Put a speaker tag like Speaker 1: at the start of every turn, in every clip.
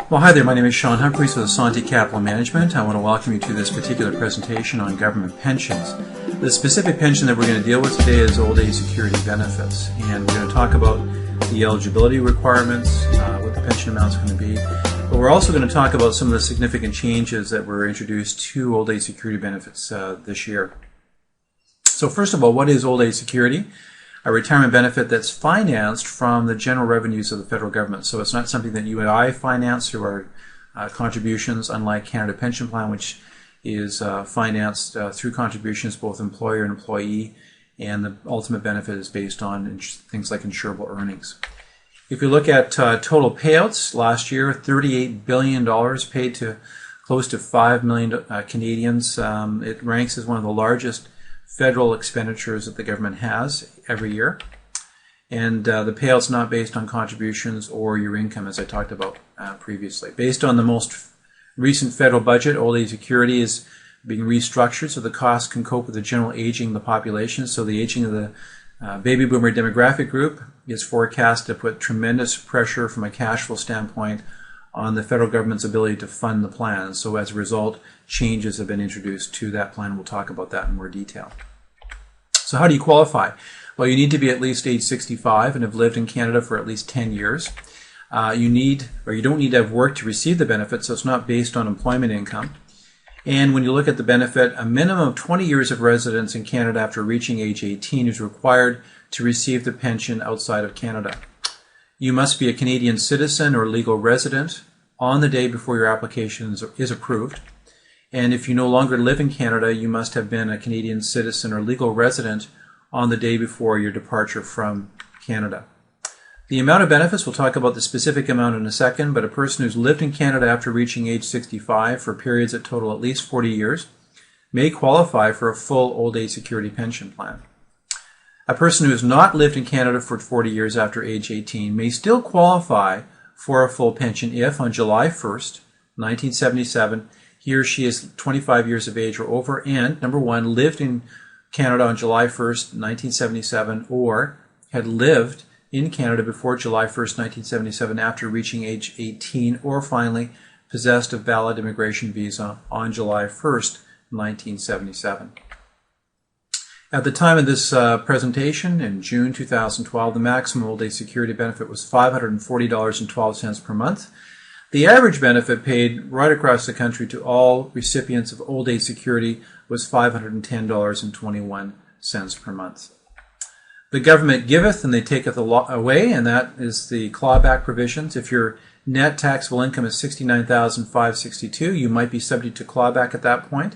Speaker 1: Well, hi there. My name is Sean Humphreys with Asante Capital Management. I want to welcome you to this particular presentation on government pensions. The specific pension that we're going to deal with today is old age security benefits, and we're going to talk about the eligibility requirements, what the pension amount is going to be. But we're also going to talk about some of the significant changes that were introduced to old age security benefits this year. So first of all, what is old age security? A retirement benefit that's financed from the general revenues of the federal government. So it's not something that you and I finance through our contributions, unlike Canada Pension Plan, which is financed through contributions, both employer and employee, and the ultimate benefit is based on things like insurable earnings. If you look at total payouts, last year, $38 billion paid to close to 5 million Canadians. It ranks as one of the largest federal expenditures that the government has every year, and the payout's not based on contributions or your income, as I talked about previously. Based on the most recent federal budget, old age security is being restructured so the costs can cope with the general aging of the population. So the aging of the baby boomer demographic group is forecast to put tremendous pressure from a cash flow standpoint on the federal government's ability to fund the plan. So as a result, changes have been introduced to that plan. We'll talk about that in more detail. So how do you qualify? Well, you need to be at least age 65 and have lived in Canada for at least 10 years. You don't need to have worked to receive the benefit, so it's not based on employment income. And when you look at the benefit, a minimum of 20 years of residence in Canada after reaching age 18 is required to receive the pension outside of Canada. You must be a Canadian citizen or legal resident on the day before your application is approved. And if you no longer live in Canada, you must have been a Canadian citizen or legal resident on the day before your departure from Canada. The amount of benefits, we'll talk about the specific amount in a second, but a person who's lived in Canada after reaching age 65 for periods that total at least 40 years may qualify for a full old age security pension plan. A person who has not lived in Canada for 40 years after age 18 may still qualify for a full pension if, on July 1st, 1977, he or she is 25 years of age or over and, number one, lived in Canada on July 1st, 1977, or had lived in Canada before July 1st, 1977 after reaching age 18, or finally, possessed a valid immigration visa on July 1st, 1977. At the time of this presentation, in June 2012, the maximum old age security benefit was $540.12 per month. The average benefit paid right across the country to all recipients of old age security was $510.21 per month. The government giveth and they taketh away, and that is the clawback provisions. If your net taxable income is $69,562, you might be subject to clawback at that point.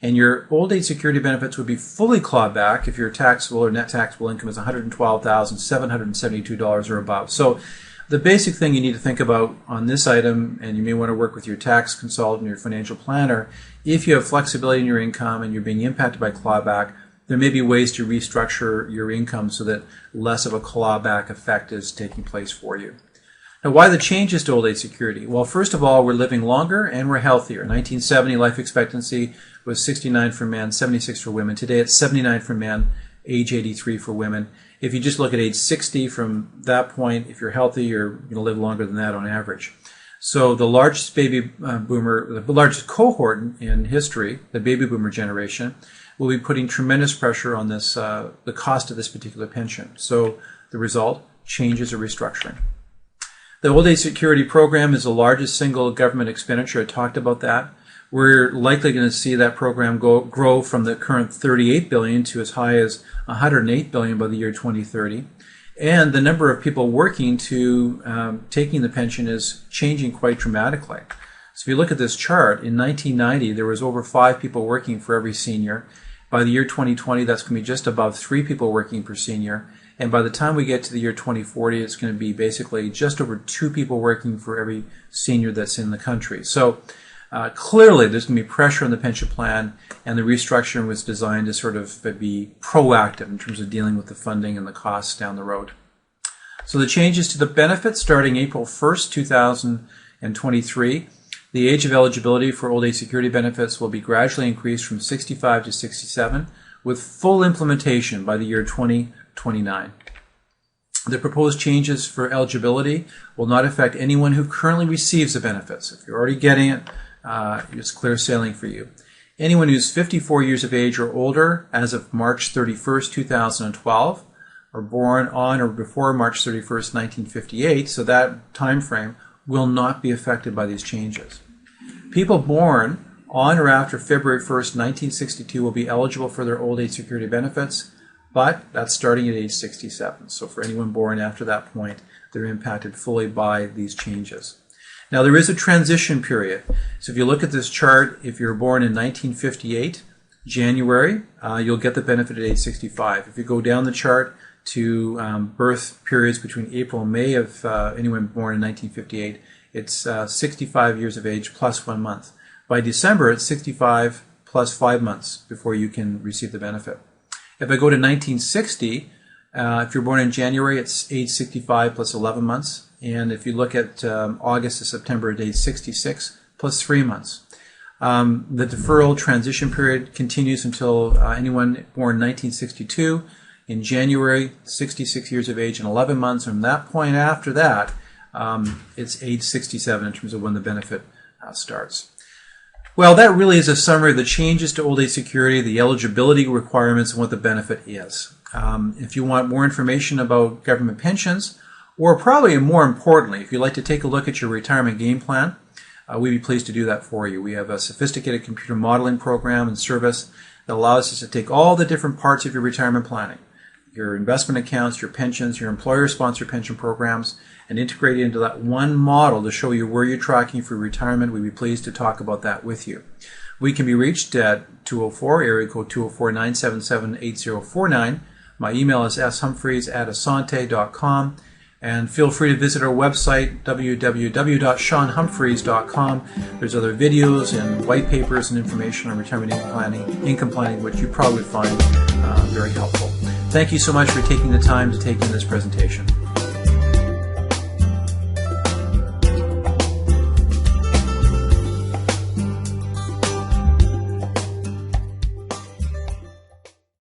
Speaker 1: And your old age security benefits would be fully clawed back if your taxable or net taxable income is $112,772 or above. So the basic thing you need to think about on this item, and you may want to work with your tax consultant or your financial planner, if you have flexibility in your income and you're being impacted by clawback, there may be ways to restructure your income so that less of a clawback effect is taking place for you. Now, why the changes to old age security? Well, first of all, we're living longer and we're healthier. 1970 life expectancy was 69 for men, 76 for women. Today it's 79 for men, age 83 for women. If you just look at age 60 from that point, if you're healthy, you're going to live longer than that on average. So the largest the largest cohort in history, the baby boomer generation, will be putting tremendous pressure on this, the cost of this particular pension. So the result, changes or restructuring. The old age security program is the largest single government expenditure. I talked about that. We're likely going to see that program grow from the current $38 billion to as high as $108 billion by the year 2030. And the number of people working to taking the pension is changing quite dramatically. So if you look at this chart, in 1990 there was over 5 people working for every senior. By the year 2020, that's going to be just above 3 people working per senior. And by the time we get to the year 2040, it's going to be basically just over 2 people working for every senior that's in the country. So clearly there's going to be pressure on the pension plan, and the restructuring was designed to sort of be proactive in terms of dealing with the funding and the costs down the road. So the changes to the benefits starting April 1st, 2023, the age of eligibility for old age security benefits will be gradually increased from 65 to 67, with full implementation by the year 2029. The proposed changes for eligibility will not affect anyone who currently receives the benefits. If you're already getting it, it's clear sailing for you. Anyone who's 54 years of age or older as of March 31st, 2012, or born on or before March 31st, 1958, so that time frame will not be affected by these changes. People born on or after February 1st, 1962 will be eligible for their old age security benefits, but that's starting at age 67. So for anyone born after that point, they're impacted fully by these changes. Now there is a transition period. So if you look at this chart, if you're born in 1958, January, you'll get the benefit at age 65. If you go down the chart to birth periods between April and May of anyone born in 1958, it's 65 years of age plus 1 month. By December, it's 65 plus 5 months before you can receive the benefit. If I go to 1960, if you're born in January, it's age 65 plus 11 months. And if you look at August to September, at age 66 plus 3 months. The deferral transition period continues until anyone born in 1962. In January, 66 years of age and 11 months. And from that point after that, it's age 67 in terms of when the benefit starts. Well, that really is a summary of the changes to old age security, the eligibility requirements, and what the benefit is. If you want more information about government pensions, or probably more importantly, if you'd like to take a look at your retirement game plan, we'd be pleased to do that for you. We have a sophisticated computer modeling program and service that allows us to take all the different parts of your retirement planning, your investment accounts, your pensions, your employer-sponsored pension programs, and integrate it into that one model to show you where you're tracking for retirement. We'd be pleased to talk about that with you. We can be reached at 204, area code 204-977-8049. My email is shumphreys@asante.com. And feel free to visit our website, www.seanhumphreys.com. There's other videos and white papers and information on retirement income planning, which you probably find very helpful. Thank you so much for taking the time to take in this presentation.